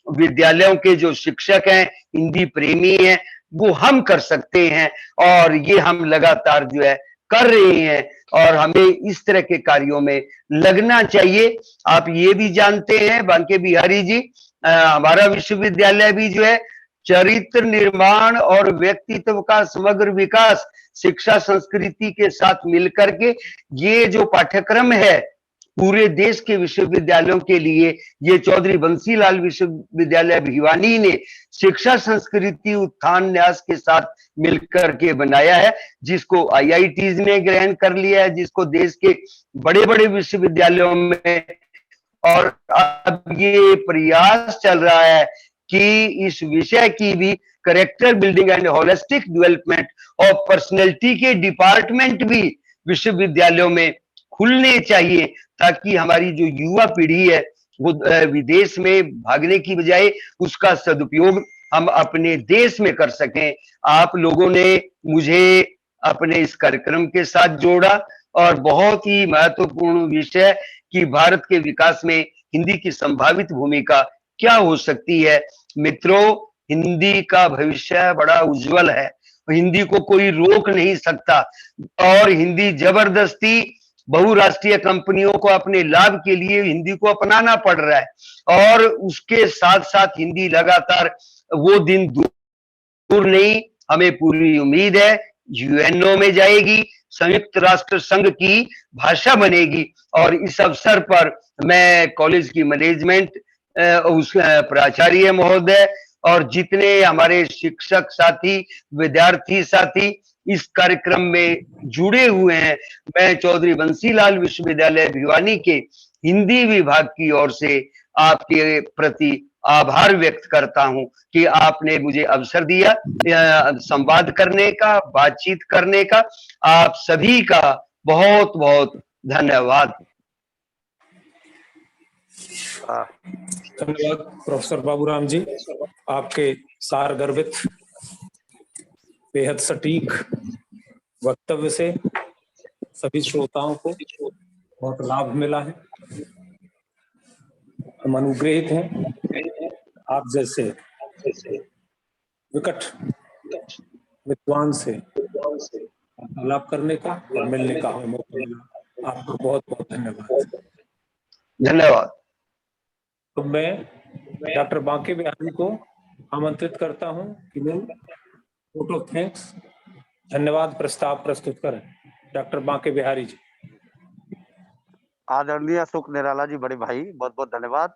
विद्यालयों के जो शिक्षक हैं, हिंदी प्रेमी हैं, वो हम कर सकते हैं और ये हम लगातार जो है कर रहे हैं और हमें इस तरह के कार्यों में लगना चाहिए। आप ये भी जानते हैं बांके बिहारी जी, हमारा विश्वविद्यालय भी जो है चरित्र निर्माण और व्यक्तित्व का समग्र विकास शिक्षा संस्कृति के साथ मिलकर के ये जो पाठ्यक्रम है पूरे देश के विश्वविद्यालयों के लिए ये चौधरी बंसीलाल विश्वविद्यालय भिवानी ने शिक्षा संस्कृति उत्थान न्यास के साथ मिलकर के बनाया है, जिसको आईआईटीज ने ग्रहण कर लिया है, जिसको देश के बड़े बड़े विश्वविद्यालयों में, और अब ये प्रयास चल रहा है कि इस विषय की भी character building and holistic development of personality के डिपार्टमेंट भी विश्वविद्यालयों में खुलने चाहिए ताकि हमारी जो युवा पीढ़ी है वो विदेश में भागने की बजाय उसका सदुपयोग हम अपने देश में कर सकें। आप लोगों ने मुझे अपने इस कार्यक्रम के साथ जोड़ा और बहुत ही महत्वपूर्ण विषय कि भारत के विकास में हिंदी की संभावित भूमिका क्या हो सकती है। मित्रों, हिंदी का भविष्य बड़ा उज्जवल है, हिंदी को कोई रोक नहीं सकता और हिंदी जबरदस्ती बहुराष्ट्रीय कंपनियों को अपने लाभ के लिए हिंदी को अपनाना पड़ रहा है और उसके साथ साथ हिंदी लगातार वो दिन दूर नहीं, हमें पूरी उम्मीद है यूएनओ में जाएगी, संयुक्त राष्ट्र संघ की भाषा बनेगी। और इस अवसर पर मैं कॉलेज की मैनेजमेंट, उस प्राचार्य महोदय और जितने हमारे शिक्षक साथी, विद्यार्थी साथी इस कार्यक्रम में जुड़े हुए हैं, मैं चौधरी बंसीलाल विश्वविद्यालय भिवानी के हिंदी विभाग की ओर से आपके प्रति आभार व्यक्त करता हूं कि आपने मुझे अवसर दिया संवाद करने का, बातचीत करने का। आप सभी का बहुत बहुत धन्यवाद। धन्यवाद प्रोफेसर बाबूराम जी, आपके सारगर्भित बेहद सटीक वक्तव्य से सभी श्रोताओं को बहुत लाभ मिला है। हम अनुग्रहित हैं आप जैसे विकट विद्वान से वार्तालाप करने का और मिलने का हमें मौका मिला। आपको बहुत बहुत धन्यवाद। धन्यवाद। तो मैं डॉक्टर बांके बिहारी को आमंत्रित करता हूं कि वो वोट ऑफ थैंक्स, धन्यवाद प्रस्ताव प्रस्तुत करें। डॉक्टर बांके बिहारी जी। आदरणीय अशोक निराला जी, बड़े भाई, बहुत बहुत धन्यवाद।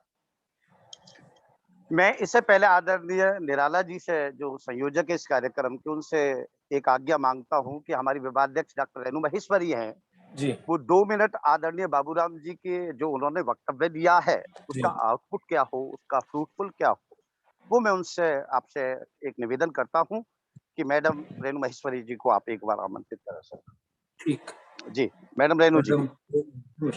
मैं इससे पहले आदरणीय निराला जी से, जो संयोजक है इस कार्यक्रम के, उनसे एक आज्ञा मांगता हूं कि हमारी विभागाध्यक्ष डॉक्टर रेणु महेश्वरी हैं जी, वो 2 मिनट आदरणीय बाबूराम जी के जो उन्होंने वक्तव्य दिया है उसका आउटपुट क्या हो, उसका फ्रूटफुल क्या हो, वो मैं उनसे आपसे एक निवेदन करता हूं कि मैडम रेणु महेश्वरी जी को आप एक बार आमंत्रित करें सर। ठीक जी मैडम रेणु जी।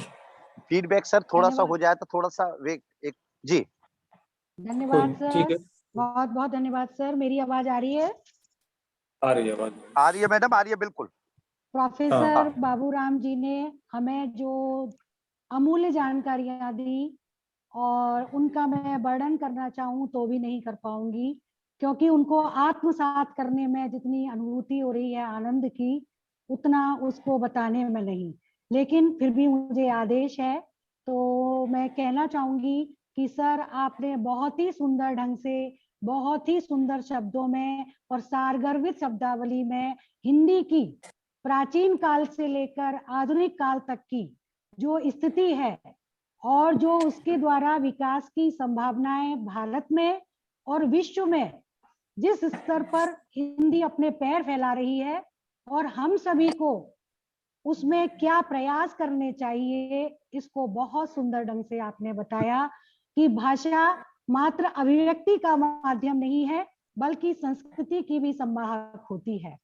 फीडबैक सर थोड़ा सा हो जाए तो थोड़ा सा एक जी। धन्यवाद ठीक है, सर, बहुत बहुत धन्यवाद सर। मेरी आवाज आ रही है? आ रही है आवाज। आ रही है मैडम, आ रही है बिल्कुल। प्रोफेसर बाबूराम जी ने हमें जो अमूल्य जानकारियां दी और उनका मैं वर्णन करना चाहूँ तो भी नहीं कर पाऊंगी, क्योंकि उनको आत्मसात करने में जितनी अनुभूति हो रही है आनंद की, उतना उसको बताने में नहीं। लेकिन फिर भी मुझे आदेश है तो मैं कहना चाहूंगी कि सर आपने बहुत ही सुंदर ढंग से, बहुत ही सुंदर शब्दों में और सारगर्भित शब्दावली में हिंदी की प्राचीन काल से लेकर आधुनिक काल तक की जो स्थिति है और जो उसके द्वारा विकास की संभावनाएं भारत में और विश्व में जिस स्तर पर हिंदी अपने पैर फैला रही है और हम सभी को उसमें क्या प्रयास करने चाहिए, इसको बहुत सुंदर ढंग से आपने बताया कि भाषा मात्र अभिव्यक्ति का माध्यम नहीं है, बल्कि संस्कृति की भी संवाहक होती है।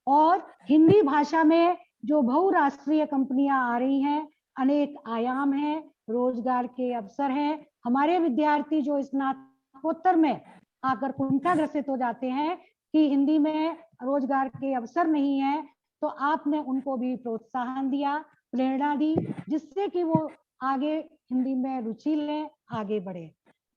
और हिंदी भाषा में जो बहुराष्ट्रीय कंपनियां आ रही हैं, अनेक आयाम हैं, रोजगार के अवसर हैं। हमारे विद्यार्थी जो स्नातकोत्तर में आकर कुंठाग्रसित हो जाते हैं कि हिंदी में रोजगार के अवसर नहीं है, तो आपने उनको भी प्रोत्साहन दिया, प्रेरणा दी, जिससे कि वो आगे हिंदी में रुचि लें, आगे बढ़े।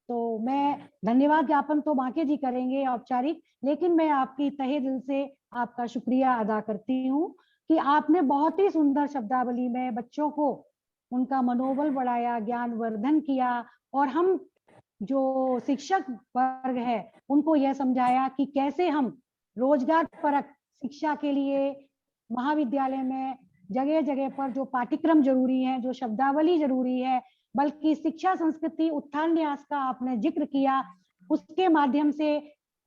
तो मैं धन्यवाद ज्ञापन तो बांके जी करेंगे औपचारिक, लेकिन मैं आपकी तहे दिल से आपका शुक्रिया अदा करती हूँ कि आपने बहुत ही सुंदर शब्दावली में बच्चों को उनका मनोबल बढ़ाया, ज्ञान वर्धन किया, और हम जो शिक्षक वर्ग है उनको यह समझाया कि कैसे हम रोजगार परक शिक्षा के लिए महाविद्यालय में जगह जगह पर जो पाठ्यक्रम जरूरी है, जो शब्दावली जरूरी है, बल्कि शिक्षा संस्कृति उत्थान न्यास का आपने जिक्र किया, उसके माध्यम से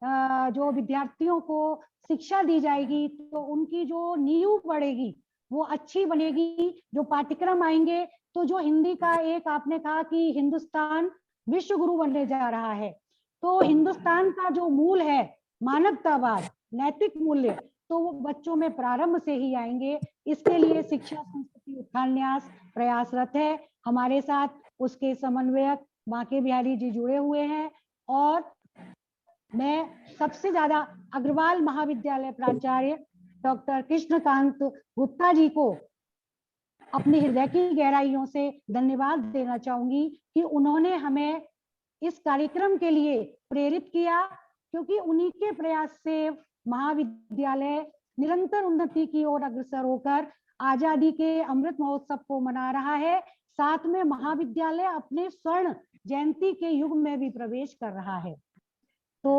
जो विद्यार्थियों को शिक्षा दी जाएगी तो उनकी जो नींव बढ़ेगी वो अच्छी बनेगी। जो पाठ्यक्रम आएंगे तो जो हिंदी का एक आपने कहा कि हिंदुस्तान विश्व गुरु बनने जा रहा है, तो हिंदुस्तान का जो मूल है मानवतावाद, नैतिक मूल्य, तो वो बच्चों में प्रारंभ से ही आएंगे। इसके लिए शिक्षा संस्कृति उत्थान न्यास प्रयासरत है। हमारे साथ उसके समन्वयक बांके बिहारी जी जुड़े हुए हैं, और मैं सबसे ज्यादा अग्रवाल महाविद्यालय प्राचार्य डॉक्टर कृष्णकांत गुप्ता जी को अपने हृदय की गहराइयों से धन्यवाद देना चाहूंगी कि उन्होंने हमें इस कार्यक्रम के लिए प्रेरित किया, क्योंकि उन्हीं के प्रयास से महाविद्यालय निरंतर उन्नति की ओर अग्रसर होकर आजादी के अमृत महोत्सव को मना रहा है। साथ में महाविद्यालय अपने स्वर्ण जयंती के युग में भी प्रवेश कर रहा है। तो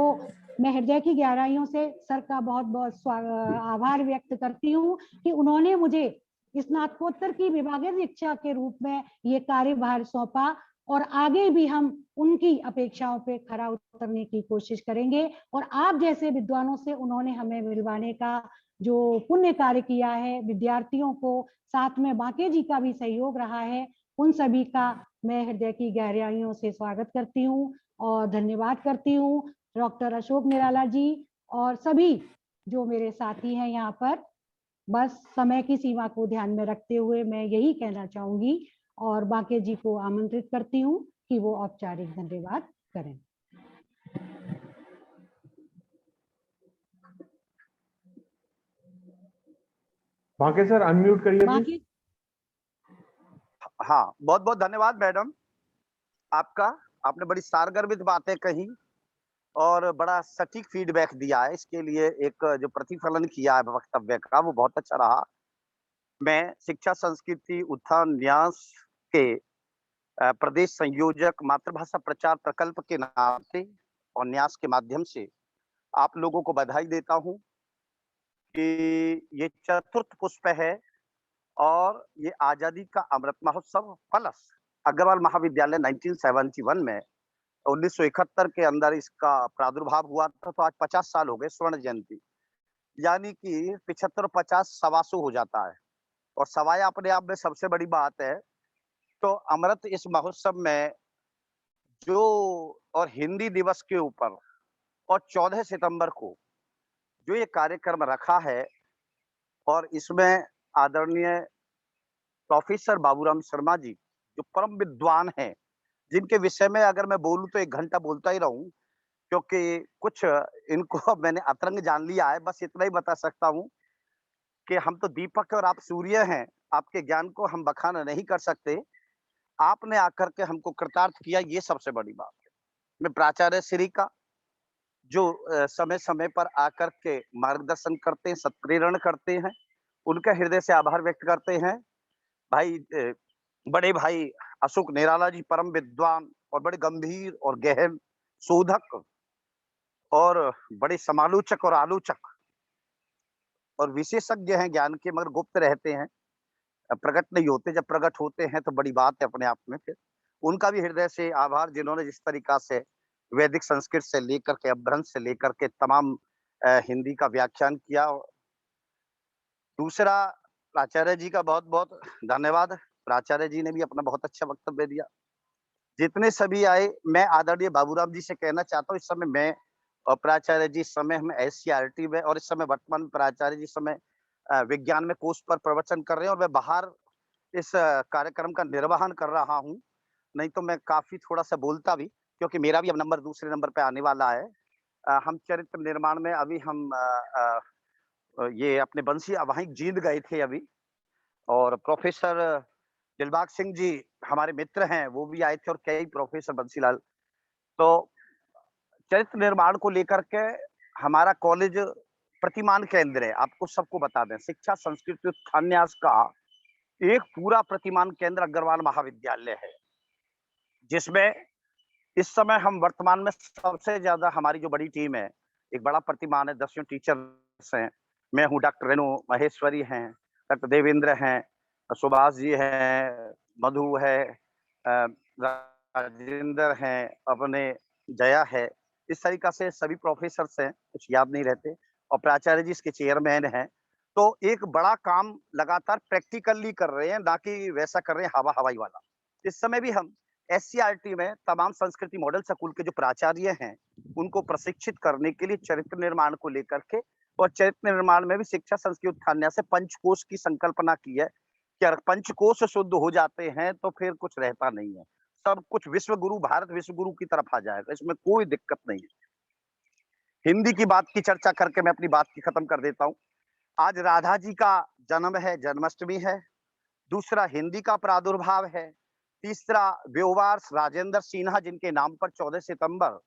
मैं हृदय की गहराइयों से सर का बहुत बहुत आभार व्यक्त करती हूँ कि उन्होंने मुझे स्नातकोत्तर की विभागीय शिक्षा के रूप में ये कार्यभार सौंपा, और आगे भी हम उनकी अपेक्षाओं पे खरा उतरने की कोशिश करेंगे। और आप जैसे विद्वानों से उन्होंने हमें मिलवाने का जो पुण्य कार्य किया है, विद्यार्थियों को, साथ में बांके जी का भी सहयोग रहा है, उन सभी का मैं हृदय की गहराइयों से स्वागत करती हूँ और धन्यवाद करती हूँ। डॉक्टर अशोक निराला जी और सभी जो मेरे साथी हैं यहाँ पर, बस समय की सीमा को ध्यान में रखते हुए मैं यही कहना चाहूंगी, और बांके जी को आमंत्रित करती हूँ कि वो औपचारिक धन्यवाद करें। बांके सर अनम्यूट करिए प्लीज। हाँ, बहुत बहुत धन्यवाद मैडम आपका। आपने बड़ी सारगर्भित बातें कही और बड़ा सटीक फीडबैक दिया है। इसके लिए एक जो प्रतिफलन किया है वक्तव्य का, वो बहुत अच्छा रहा। मैं शिक्षा संस्कृति उत्थान न्यास के प्रदेश संयोजक मातृभाषा प्रचार प्रकल्प के नाम से और न्यास के माध्यम से आप लोगों को बधाई देता हूं कि ये चतुर्थ पुष्प है और ये आजादी का अमृत महोत्सव प्लस अग्रवाल महाविद्यालय 1971 में 1971 के अंदर इसका प्रादुर्भाव हुआ था, तो आज 50 साल हो गए स्वर्ण जयंती, यानी कि 75-50 सवासु हो जाता है। और सवाया अपने आप में सबसे बड़ी बात है। तो अमृत इस महोत्सव में जो और हिंदी दिवस के ऊपर और 14 सितंबर को जो ये कार्यक्रम रखा है, और इसमें आदरणीय प्रोफेसर बाबूराम शर्मा जी जो परम विद्वान हैं, जिनके विषय में अगर मैं बोलूं तो 1 घंटा बोलता ही रहूं, क्योंकि कुछ इनको मैंने अतरंग जान लिया है। बस इतना ही बता सकता हूं कि हम तो दीपक और आप सूर्य हैं, आपके ज्ञान को हम बखान नहीं कर सकते। आपने आकर के हमको कृतार्थ किया, ये सबसे बड़ी बात है। मैं प्राचार्य श्री का जो समय समय पर आकर के मार्गदर्शन करते हैं, सत्प्रेरण करते हैं, उनका हृदय से आभार व्यक्त करते हैं। भाई बड़े भाई अशोक निराला जी परम विद्वान और बड़े गंभीर और गहन शोधक और बड़े समालोचक और आलोचक और विशेषज्ञ हैं ज्ञान के, मगर गुप्त रहते हैं, प्रकट नहीं होते। जब प्रकट होते हैं तो बड़ी बात है अपने आप में। फिर उनका भी हृदय से आभार, जिन्होंने जिस तरीका से वैदिक संस्कृत से लेकर के अपभ्रंश से लेकर के तमाम हिंदी का व्याख्यान किया। दूसरा प्राचार्य जी का बहुत बहुत धन्यवाद प्राचार्य जी ने भी अपना बहुत अच्छा वक्तव्य दिया। जितने सभी आए, मैं आदरणीय बाबूराम जी से कहना चाहता हूँ, इस समय मैं और प्राचार्य जी इस समय हम एससीईआरटी में, और इस समय वर्तमान में प्राचार्य जी इस समय विज्ञान में कोर्स पर प्रवचन कर रहे हैं और मैं बाहर इस कार्यक्रम का निर्वहन कर रहा हूँ। नहीं तो मैं काफी थोड़ा-सा बोलता भी, क्योंकि मेरा भी अब नंबर दूसरे नंबर पे आने वाला है। हम चरित्र निर्माण में अभी हम ये अपने बंसी अवाहिक जीत गए थे अभी, और प्रोफेसर दिलबाग सिंह जी हमारे मित्र हैं, वो भी आए थे, और कई प्रोफेसर बंसीलाल। तो चरित्र निर्माण को लेकर के हमारा कॉलेज प्रतिमान केंद्र है। आपको सबको बता दें, शिक्षा संस्कृति उत्थान्यास का एक पूरा प्रतिमान केंद्र अग्रवाल महाविद्यालय है, जिसमें इस समय हम वर्तमान में सबसे ज्यादा हमारी जो बड़ी टीम है, एक बड़ा प्रतिमान है, 10 टीचर्स हैं। मैं हूँ, डॉक्टर रेणु महेश्वरी हैं, डॉक्टर देवेंद्र हैं, सुभाष जी हैं, मधु है, राजेंद्र हैं, अपने जया है। इस तरीका से सभी प्रोफेसर्स हैं, कुछ याद नहीं रहते, और प्राचार्य जी इसके चेयरमैन हैं। तो एक बड़ा काम लगातार प्रैक्टिकली कर रहे हैं, ना कि वैसा कर रहे हैं हवा हवाई वाला। इस समय भी हम एससीईआरटी में तमाम संस्कृति मॉडल स्कूल के जो प्राचार्य हैं, उनको प्रशिक्षित करने के लिए चरित्र निर्माण को लेकर के, और चरित्र निर्माण में भी शिक्षा संस्कृति उत्थान्यास से पंचकोश की संकल्पना की है कि अगर पंचकोश शुद्ध हो जाते हैं तो फिर कुछ रहता नहीं है, सब कुछ विश्व गुरु, भारत विश्व गुरु की तरफ आ जाएगा, इसमें कोई दिक्कत नहीं है। हिंदी की बात की चर्चा करके मैं अपनी बात की खत्म कर देता हूँ। आज राधा जी का जन्म है, जन्माष्टमी है। दूसरा, हिंदी का प्रादुर्भाव है। तीसरा, व्योवार्स राजेंद्र सिन्हा, जिनके नाम पर 14 सितंबर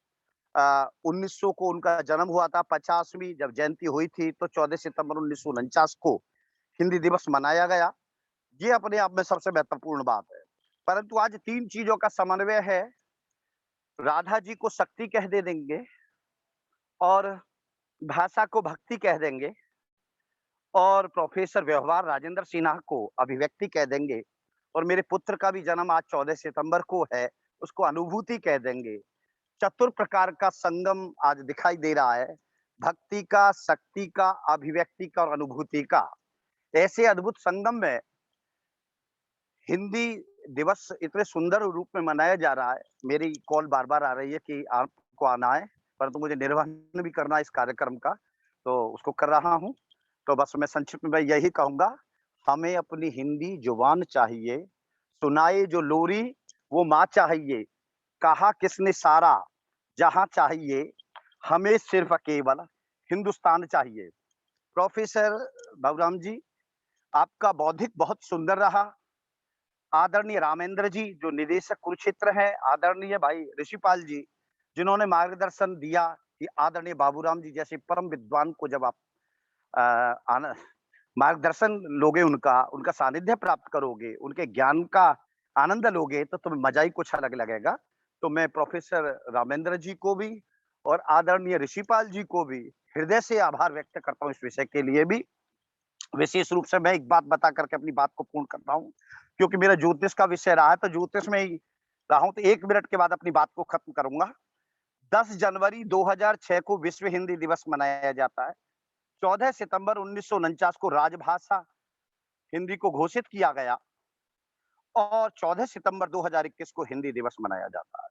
1900 को उनका जन्म हुआ था। 50वीं जब जयंती हुई थी तो 14 सितंबर 1949 को हिंदी दिवस मनाया गया। ये अपने आप में सबसे महत्वपूर्ण बात है। परंतु आज 3 चीजों का समन्वय है। राधा जी को शक्ति कह दे देंगे, और भाषा को भक्ति कह देंगे, और प्रोफेसर व्यवहार राजेंद्र सिन्हा को अभिव्यक्ति कह देंगे, और मेरे पुत्र का भी जन्म आज 14 सितंबर को है, उसको अनुभूति कह देंगे। चतुर प्रकार का संगम आज दिखाई दे रहा है, भक्ति का, शक्ति का, अभिव्यक्ति का और अनुभूति का। ऐसे अद्भुत संगम में हिंदी दिवस इतने सुंदर रूप में मनाया जा रहा है। मेरी कॉल बार-बार आ रही है कि आपको आना है, परंतु मुझे निर्वहन भी करना है इस कार्यक्रम का, तो उसको कर रहा हूँ। तो बस मैं संक्षिप्त में यही कहूँगा, हमें अपनी हिंदी जुबान चाहिए, सुनाए जो लोरी वो माँ चाहिए, कहा किसने सारा जहाँ चाहिए, हमें सिर्फ केवल हिंदुस्तान चाहिए। प्रोफेसर बाबूराम जी, आपका बौद्धिक बहुत सुंदर रहा। आदरणीय रामेंद्र जी जो निदेशक कुरुक्षेत्र हैं, आदरणीय भाई ऋषिपाल जी जिन्होंने मार्गदर्शन दिया कि आदरणीय बाबूराम जी जैसे परम विद्वान को जब आप मार्गदर्शन लोगे, उनका सानिध्य प्राप्त करोगे, उनके ज्ञान का आनंद लोगे, तो तुम्हें मजा ही कुछ अलग लगेगा। तो मैं प्रोफेसर रामेंद्र जी को भी और आदरणीय ऋषिपाल जी को भी हृदय से आभार व्यक्त करता हूँ इस विषय के लिए भी। विशेष रूप से मैं एक बात बता करके अपनी बात को पूर्ण करता हूँ, क्योंकि मेरा ज्योतिष का विषय रहा है, तो ज्योतिष में ही रहा हूँ, तो 1 मिनट के बाद अपनी बात को खत्म करूंगा। 10 जनवरी 2006 को विश्व हिंदी दिवस मनाया जाता है। 14 सितंबर 1949 को राजभाषा हिंदी को घोषित किया गया, और 14 सितंबर 2021 को हिंदी दिवस मनाया जाता है।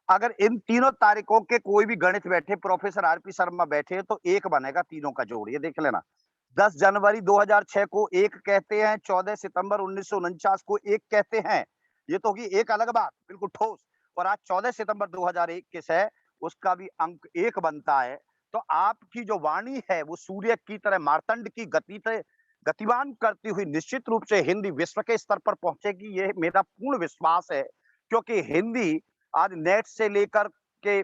अगर इन तीनों तारीखों के कोई भी गणित बैठे, प्रोफेसर आरपी शर्मा बैठे, तो एक बनेगा तीनों का जोड़, ये देख लेना। 10 जनवरी 2006 को एक कहते हैं, 14 सितंबर 1949 को एक कहते हैं, ये तो होगी एक अलग बात, बिल्कुल ठोस। और आज 14 सितंबर 2021 है, उसका भी अंक 1 बनता है। तो आपकी जो वाणी है वो सूर्य की तरह मार्तंड की गति से गतिमान करती हुई निश्चित रूप से हिंदी विश्व के स्तर पर पहुंचेगी, ये मेरा पूर्ण विश्वास है। क्योंकि हिंदी आज नेट से लेकर के,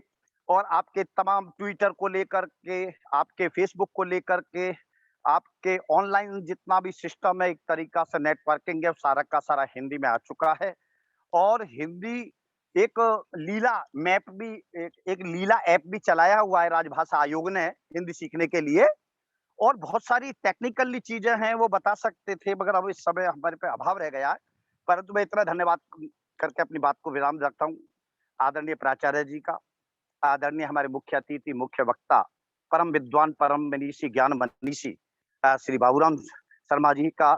और आपके तमाम ट्विटर को लेकर के, आपके फेसबुक को लेकर के, आपके ऑनलाइन जितना भी सिस्टम है, एक तरीका से नेटवर्किंग है, सारा का सारा हिंदी में आ चुका है। और हिंदी एक लीला मैप भी, एक लीला ऐप भी चलाया हुआ है राजभाषा आयोग ने हिंदी सीखने के लिए, और बहुत सारी टेक्निकली चीजें हैं वो बता सकते थे, मगर अब इस समय हमारे पे अभाव रह गया है। परंतु मैं इतना धन्यवाद करके अपनी बात को विराम रखता हूँ। आदरणीय प्राचार्य जी का, आदरणीय हमारे मुख्य अतिथि, मुख्य वक्ता, परम विद्वान, परम मनीषी, ज्ञान मनीषी श्री बाबूराम शर्मा जी का,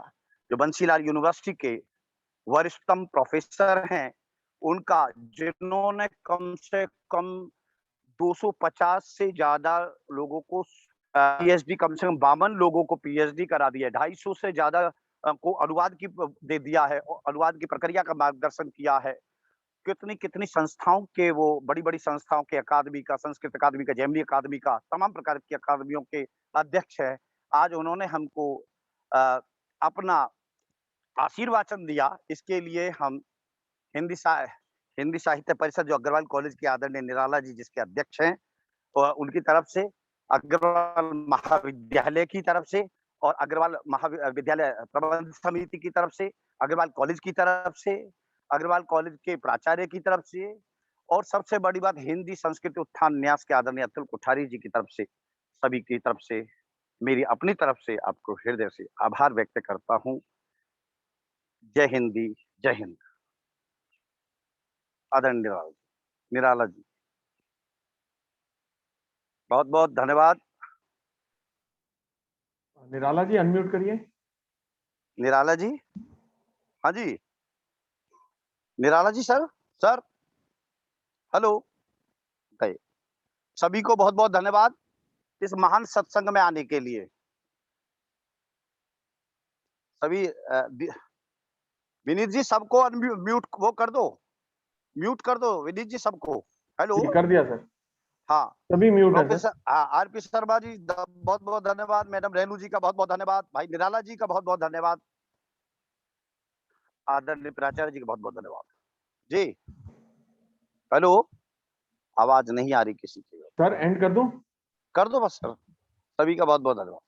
जो बंसीलाल यूनिवर्सिटी के वरिष्ठतम प्रोफेसर हैं उनका, जिन्होंने कम से कम 250 से ज्यादा लोगों को पीएचडी, कम से कम 52 लोगों को पीएचडी करा दिया है, 250 से ज्यादा को अनुवाद की दे दिया है, अनुवाद की प्रक्रिया का मार्गदर्शन किया है। कितनी कितनी संस्थाओं के, वो बड़ी बड़ी संस्थाओं के अकादमी का, संस्कृत अकादमी का, जेएमडी अकादमी का, तमाम प्रकार की अकादमियों के अध्यक्ष है। आज उन्होंने हमको अपना आशीर्वाचन दिया, इसके लिए हम हिंदी साहित्य परिषद, जो अग्रवाल कॉलेज के आदरणीय निराला जी जिसके अध्यक्ष हैं, और उनकी तरफ से, अग्रवाल महाविद्यालय की तरफ से, और अग्रवाल महाविद्यालय प्रबंध समिति की तरफ से, अग्रवाल कॉलेज की तरफ से, अग्रवाल कॉलेज के प्राचार्य की तरफ से, और सबसे बड़ी बात हिंदी संस्कृति उत्थान न्यास के आदरणीय अतुल कोठारी जी की तरफ से, सभी की तरफ से, मेरी अपनी तरफ से आपको हृदय से आभार व्यक्त करता हूँ। जय हिंदी, जय हिंद। आदरणीय निराला जी, बहुत बहुत धन्यवाद। निराला जी अनम्यूट करिए। निराला जी, हाँ जी, निराला जी सर, हेलो, गए। सभी को बहुत बहुत धन्यवाद इस महान सत्संग में आने के लिए। सभी विनीत जी सबको अनम्यूट वो कर दो, म्यूट कर दो विनीत जी सबको। हेलो, कर दिया सर, हाँ, सभी म्यूट है sir. Professor RP Sharma ji बहुत बहुत धन्यवाद, मैडम रेणु जी का बहुत बहुत धन्यवाद, भाई निराला जी का बहुत बहुत धन्यवाद, आदरणीय प्राचार्य जी का बहुत बहुत धन्यवाद जी। हेलो, आवाज नहीं आ रही किसी की। सर एंड कर दूं? कर दो बस सर, सभी का बहुत बहुत धन्यवाद।